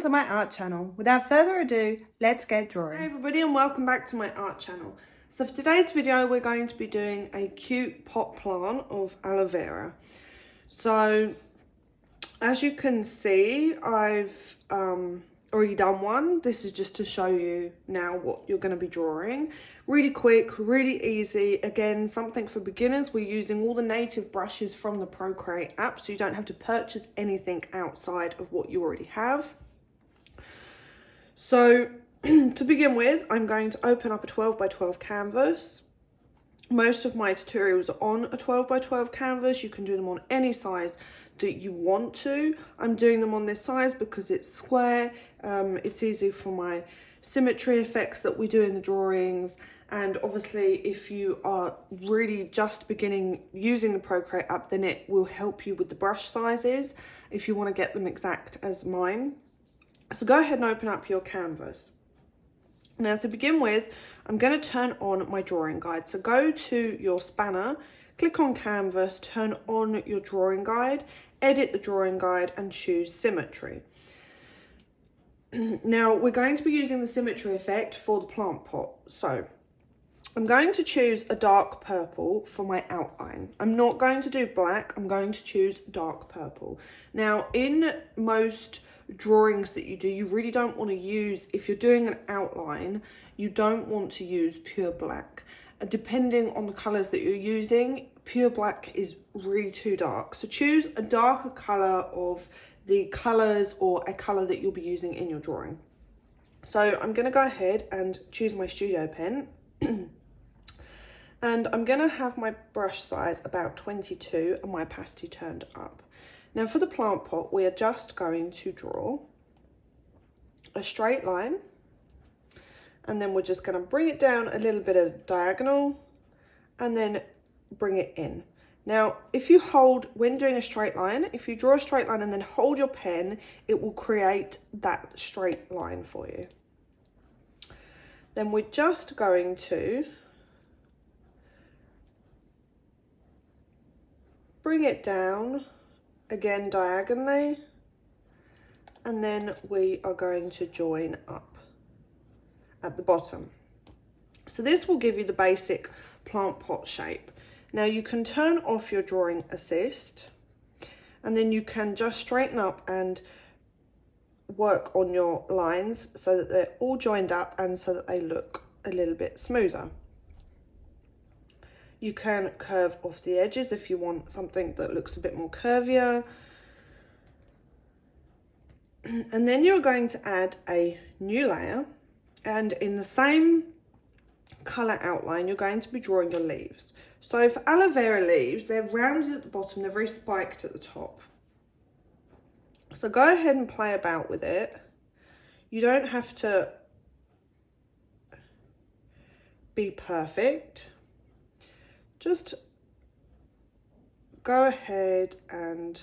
to my art channel. Without further ado, let's get drawing. Hey everybody, and welcome back to my art channel. So for today's video, we're going to be doing a cute pot plant of aloe vera. So as you can see, I've already done one. This is just to show you now what you're going to be drawing. Really quick, really easy. Again, something for beginners. We're using all the native brushes from the Procreate app, so you don't have to purchase anything outside of what you already have. So to begin with, I'm going to open up a 12 by 12 canvas. Most of my tutorials are on a 12 by 12 canvas. You can do them on any size that you want to. I'm doing them on this size because it's square. It's easy for my symmetry effects that we do in the drawings. And obviously, if you are really just beginning using the Procreate app, then it will help you with the brush sizes if you want to get them exact as mine. So go ahead and open up your canvas. Now to begin with, I'm going to turn on my drawing guide. So go to your spanner, click on canvas, turn on your drawing guide, edit the drawing guide and choose symmetry. Now we're going to be using the symmetry effect for the plant pot. So I'm going to choose a dark purple for my outline. I'm not going to do black, I'm going to choose dark purple. Now in most drawings that you do, you really don't want to use, if you're doing an outline, you don't want to use pure black. Depending on the colours that you're using, pure black is really too dark. So choose a darker colour of the colours or a colour that you'll be using in your drawing. So I'm going to go ahead and choose my studio pen. And I'm going to have my brush size about 22 and my opacity turned up. Now for the plant pot, we are just going to draw a straight line, and then we're just going to bring it down a little bit of diagonal and then bring it in. Now if you hold, when doing a straight line, if you draw a straight line and then hold your pen, it will create that straight line for you. Then we're just going to bring it down again diagonally, and then we are going to join up at the bottom. So this will give you the basic plant pot shape. Now you can turn off your drawing assist, and then you can just straighten up and work on your lines so that they're all joined up and so that they look a little bit smoother. You can curve off the edges if you want something that looks a bit more curvier. And then you're going to add a new layer, and in the same colour outline, you're going to be drawing your leaves. So for aloe vera leaves, they're rounded at the bottom, they're very spiked at the top. So go ahead and play about with it. You don't have to be perfect. Just go ahead and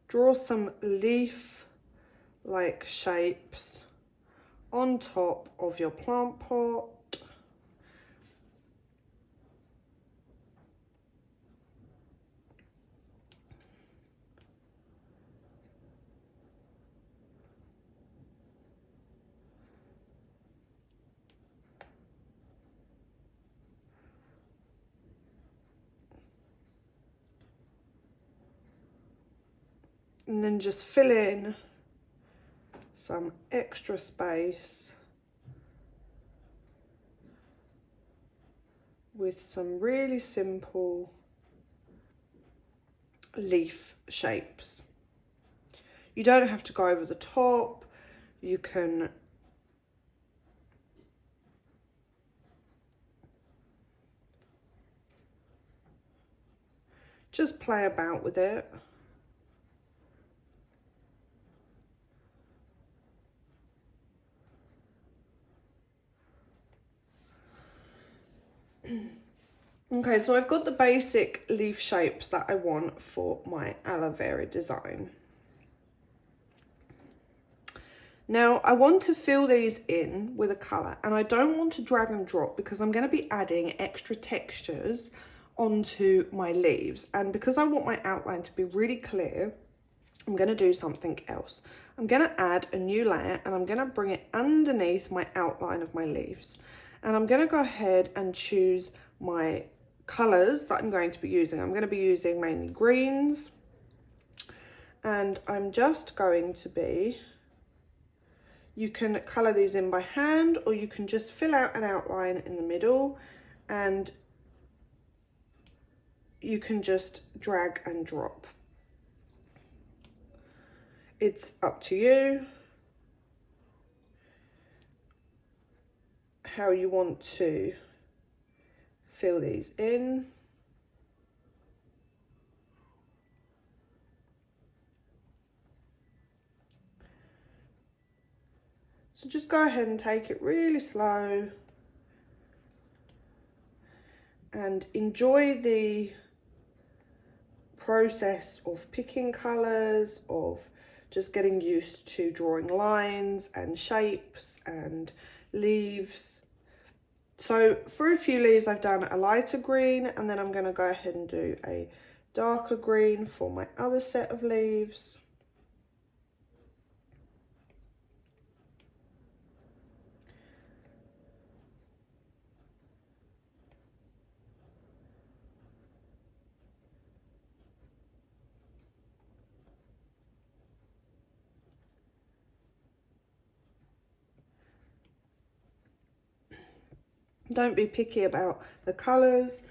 draw some leaf-like shapes on top of your plant pot. And then just fill in some extra space with some really simple leaf shapes. You don't have to go over the top. You can just play about with it. Okay, so I've got the basic leaf shapes that I want for my aloe vera design. Now I want to fill these in with a colour, and I don't want to drag and drop because I'm going to be adding extra textures onto my leaves, and because I want my outline to be really clear, I'm going to do something else. I'm going to add a new layer and I'm going to bring it underneath my outline of my leaves. And I'm going to go ahead and choose my colours that I'm going to be using. I'm going to be using mainly greens. And I'm just going to be, you can colour these in by hand, or you can just fill out an outline in the middle and you can just drag and drop. It's up to you how you want to fill these in. So just go ahead and take it really slow and enjoy the process of picking colours, of just getting used to drawing lines and shapes and leaves. So for a few leaves I've done a lighter green, and then I'm going to go ahead and do a darker green for my other set of leaves. Don't be picky about the colours,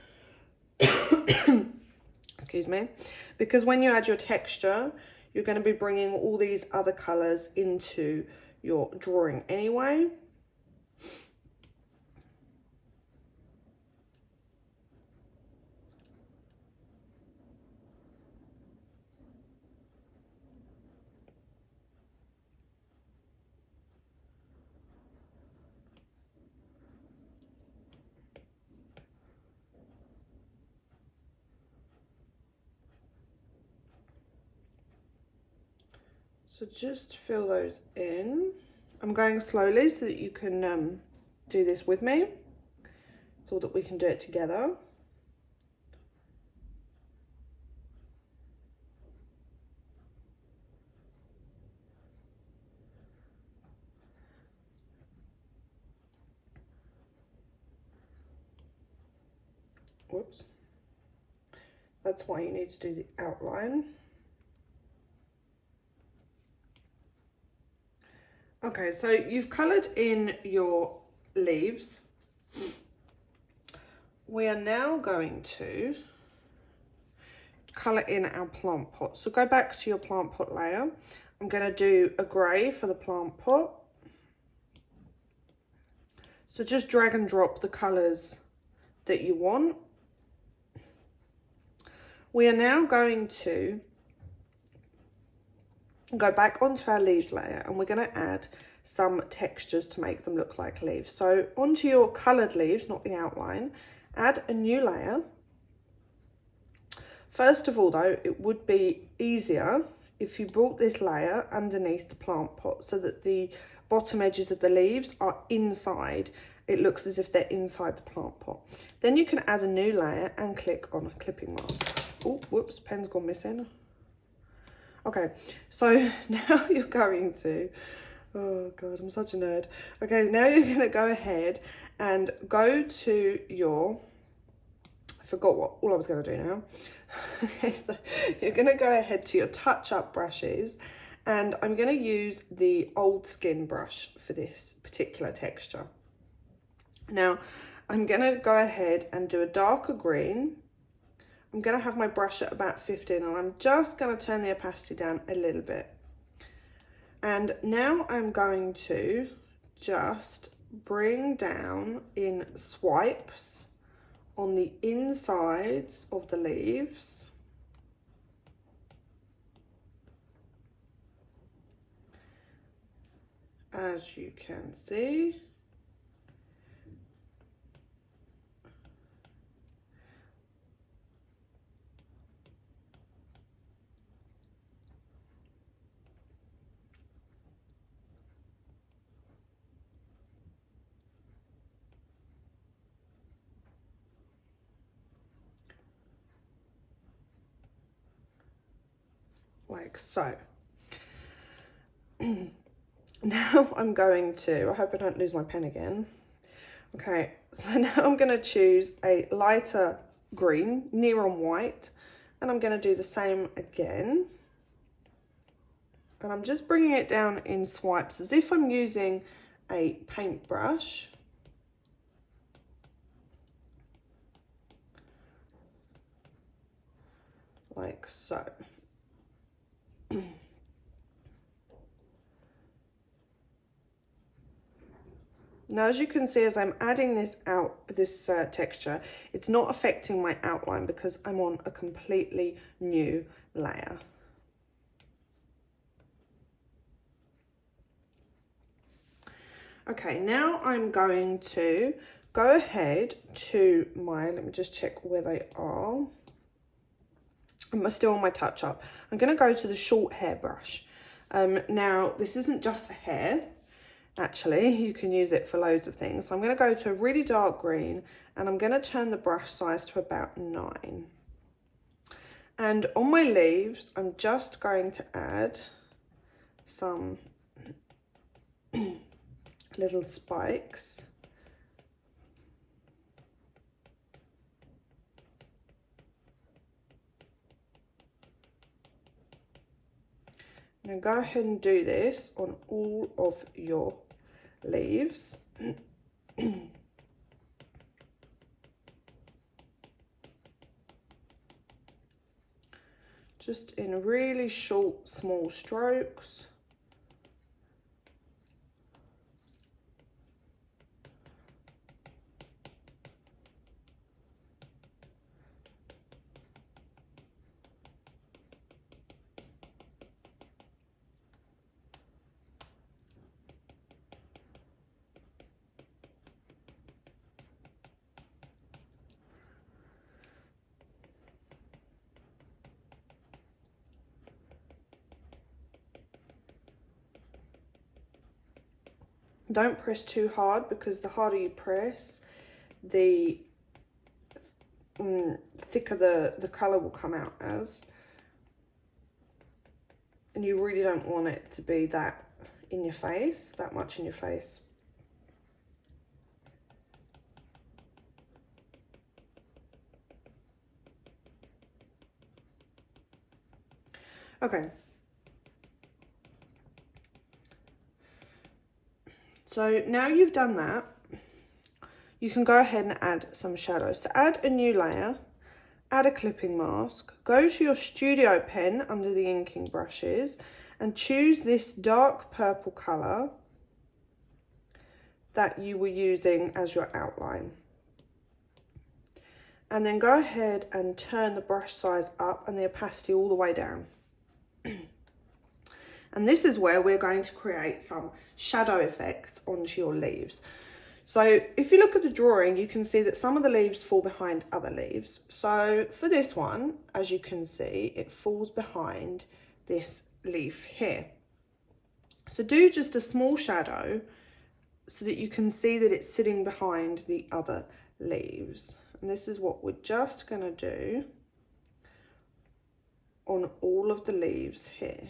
excuse me, because when you add your texture, you're going to be bringing all these other colours into your drawing anyway. So just fill those in. I'm going slowly so that you can do this with me, so that we can do it together. Whoops. That's why you need to do the outline. Okay, so you've coloured in your leaves. We are now going to colour in our plant pot. So go back to your plant pot layer. I'm going to do a grey for the plant pot. So just drag and drop the colours that you want. We are now going to go back onto our leaves layer, and we're going to add some textures to make them look like leaves. So onto your coloured leaves, not the outline, add a new layer. First of all though, it would be easier if you brought this layer underneath the plant pot so that the bottom edges of the leaves are inside. It looks as if they're inside the plant pot. Then you can add a new layer and click on a clipping mask. Oh, whoops, pen's gone missing. Okay, so now you're going to, oh God, I'm such a nerd. Okay, now you're gonna go ahead and go to your, I forgot what all I was gonna do now. Okay, so you're gonna go ahead to your touch-up brushes, and I'm gonna use the old skin brush for this particular texture. Now, I'm gonna go ahead and do a darker green. I'm going to have my brush at about 15, and I'm just going to turn the opacity down a little bit. And now I'm going to just bring down in swipes on the insides of the leaves. As you can see. like so. Now I'm going to, I hope I don't lose my pen again. Okay, so now I'm going to choose a lighter green, neon white, and I'm going to do the same again. And I'm just bringing it down in swipes as if I'm using a paintbrush. Like so. Now, as you can see, as I'm adding this texture, it's not affecting my outline because I'm on a completely new layer. Okay, now I'm going to go ahead to my, let me just check where they are. I'm still on my touch up. I'm going to go to the short hair brush. Now, this isn't just for hair. Actually, you can use it for loads of things. So I'm going to go to a really dark green and I'm going to turn the brush size to about 9. And on my leaves, I'm just going to add some little spikes. Now go ahead and do this on all of your leaves. Just in really short, small strokes. Don't press too hard because the harder you press, the thicker the colour will come out as. And you really don't want it to be that in your face, that much in your face. Okay. So now you've done that, you can go ahead and add some shadows. So add a new layer, add a clipping mask, go to your studio pen under the inking brushes and choose this dark purple colour that you were using as your outline. And then go ahead and turn the brush size up and the opacity all the way down. And this is where we're going to create some shadow effects onto your leaves. So if you look at the drawing, you can see that some of the leaves fall behind other leaves. So for this one, as you can see, it falls behind this leaf here. So do just a small shadow so that you can see that it's sitting behind the other leaves. And this is what we're just going to do on all of the leaves here.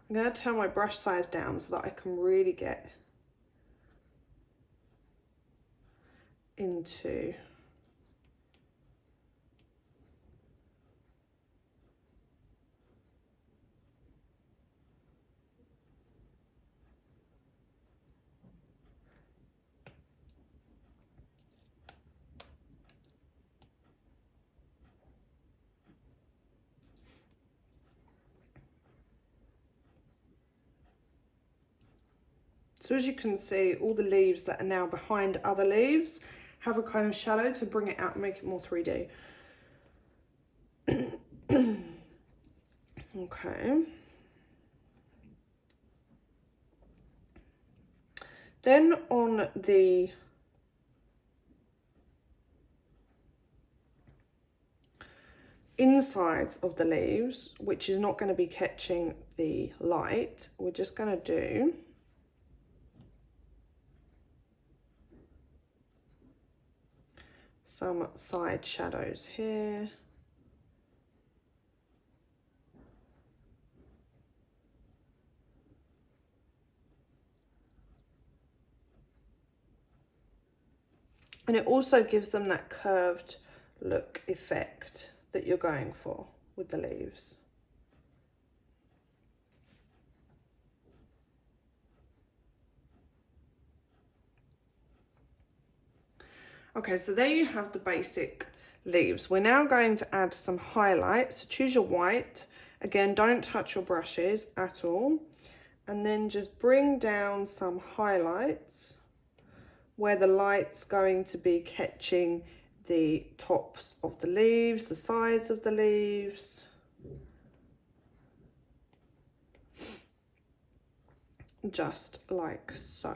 I'm going to turn my brush size down so that I can really get into So as you can see, all the leaves that are now behind other leaves have a kind of shadow to bring it out and make it more 3D. Okay. Then on the insides of the leaves, which is not going to be catching the light, we're just going to do some side shadows here. And it also gives them that curved look effect that you're going for with the leaves. Okay, so there you have the basic leaves. We're now going to add some highlights. So choose your white. Again, don't touch your brushes at all. And then just bring down some highlights where the light's going to be catching the tops of the leaves, the sides of the leaves. Just like so.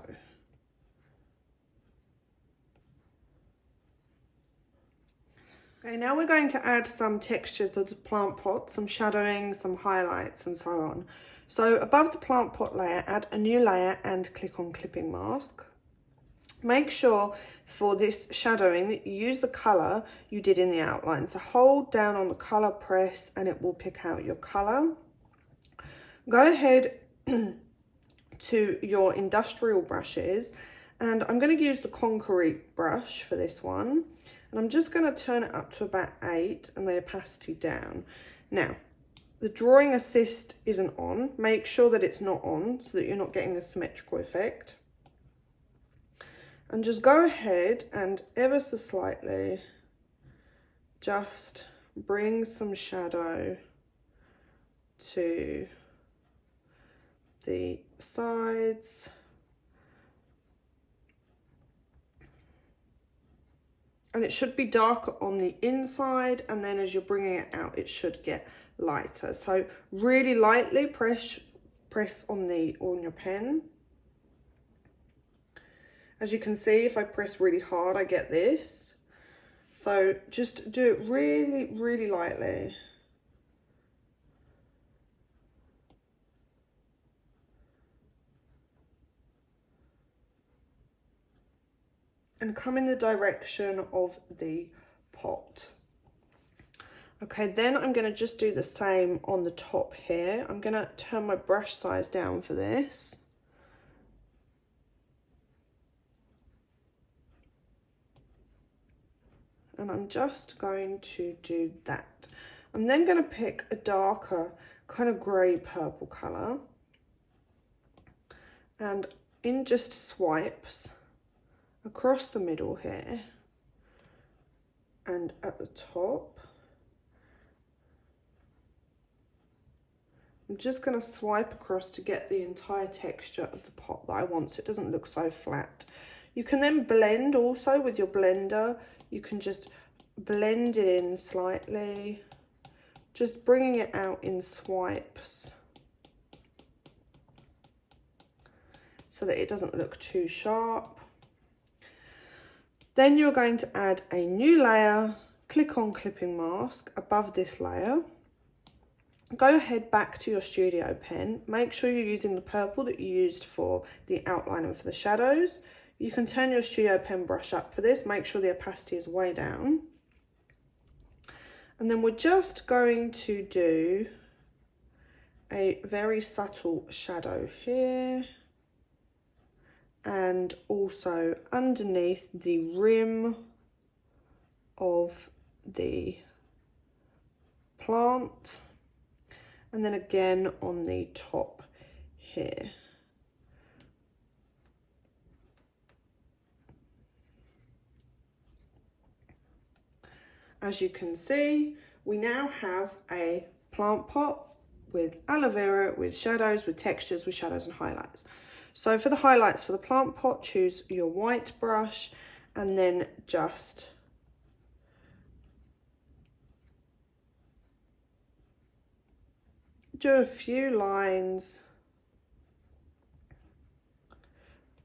Okay, now we're going to add some textures to the plant pot, some shadowing, some highlights and so on. So above the plant pot layer, add a new layer and click on clipping mask. Make sure for this shadowing that you use the colour you did in the outline. So hold down on the colour, press, and it will pick out your colour. Go ahead to your industrial brushes, and I'm going to use the concrete brush for this one. And I'm just going to turn it up to about 8 and the opacity down. Now, the drawing assist isn't on. Make sure that it's not on so that you're not getting the symmetrical effect. And just go ahead and ever so slightly just bring some shadow to the sides. And it should be darker on the inside, and then as you're bringing it out, it should get lighter. So really lightly press on your pen. As you can see, if I press really hard, I get this. So just do it really, really lightly. And come in the direction of the pot. Okay, then I'm going to just do the same on the top here. I'm going to turn my brush size down for this. And I'm just going to do that. I'm then going to pick a darker kind of grey purple colour. And in just swipes across the middle here and at the top, I'm just going to swipe across to get the entire texture of the pot that I want, so it doesn't look so flat. You can then blend also with your blender. You can just blend it in slightly, just bringing it out in swipes so that it doesn't look too sharp. Then you're going to add a new layer, click on clipping mask above this layer. Go ahead back to your studio pen. Make sure you're using the purple that you used for the outline and for the shadows. You can turn your studio pen brush up for this. Make sure the opacity is way down. And then we're just going to do a very subtle shadow here. And also underneath the rim of the plant, and then again on the top here. As you can see, we now have a plant pot with aloe vera, with shadows, with textures, with shadows and highlights. So for the highlights for the plant pot, choose your white brush and then just do a few lines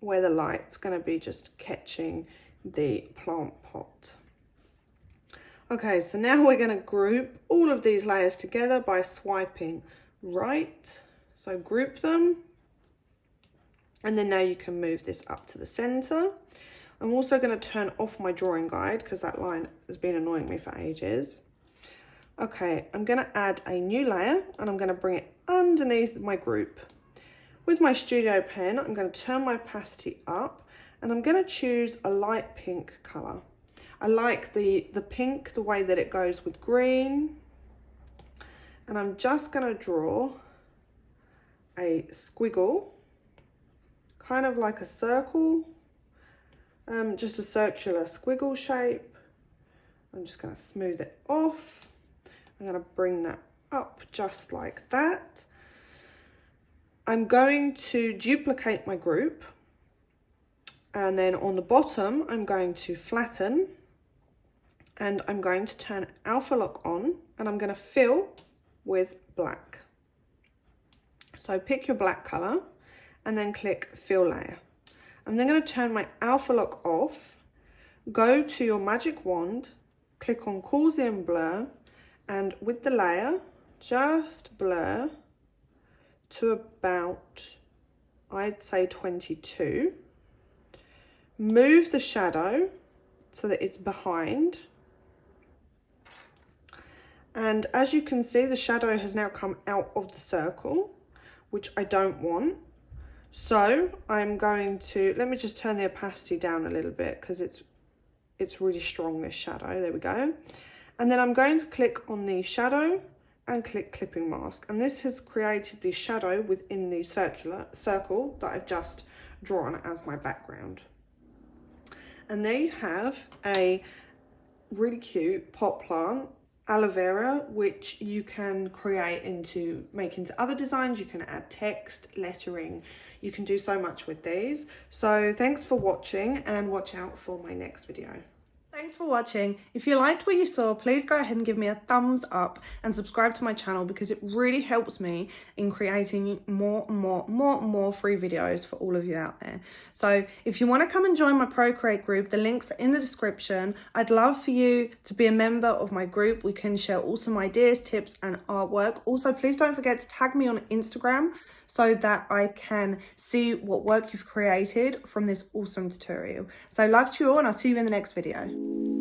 where the light's going to be just catching the plant pot. Okay, so now we're going to group all of these layers together by swiping right. So group them. And then now you can move this up to the center. I'm also going to turn off my drawing guide because that line has been annoying me for ages. Okay, I'm going to add a new layer and I'm going to bring it underneath my group. With my studio pen, I'm going to turn my opacity up And I'm going to choose a light pink colour. I like the pink, the way that it goes with green. And I'm just going to draw a squiggle, kind of like a circle, just a circular squiggle shape. I'm just going to smooth it off. I'm going to bring that up just like that. I'm going to duplicate my group, and then on the bottom I'm going to flatten, and I'm going to turn alpha lock on, and I'm going to fill with black. So pick your black color and then click fill layer. I'm then going to turn my alpha lock off, go to your magic wand, click on Gaussian blur, and with the layer just blur to about, I'd say 22. Move the shadow so that it's behind. And as you can see, the shadow has now come out of the circle, which I don't want. So I'm going to, let me just turn the opacity down a little bit because it's really strong, this shadow. There we go. And then I'm going to click on the shadow and click clipping mask. And this has created the shadow within the circle that I've just drawn as my background. And there you have a really cute pot plant, aloe vera, which you can make into other designs. You can add text, lettering. You can do so much with these. So thanks for watching, and watch out for my next video. Thanks for watching. If you liked what you saw, please go ahead and give me a thumbs up and subscribe to my channel, because it really helps me in creating more free videos for all of you out there. So if you want to come and join my Procreate group, the links are in the description. I'd love for you to be a member of my group. We can share awesome ideas, tips and artwork. Also, please don't forget to tag me on Instagram so that I can see what work you've created from this awesome tutorial. So love to you all, and I'll see you in the next video.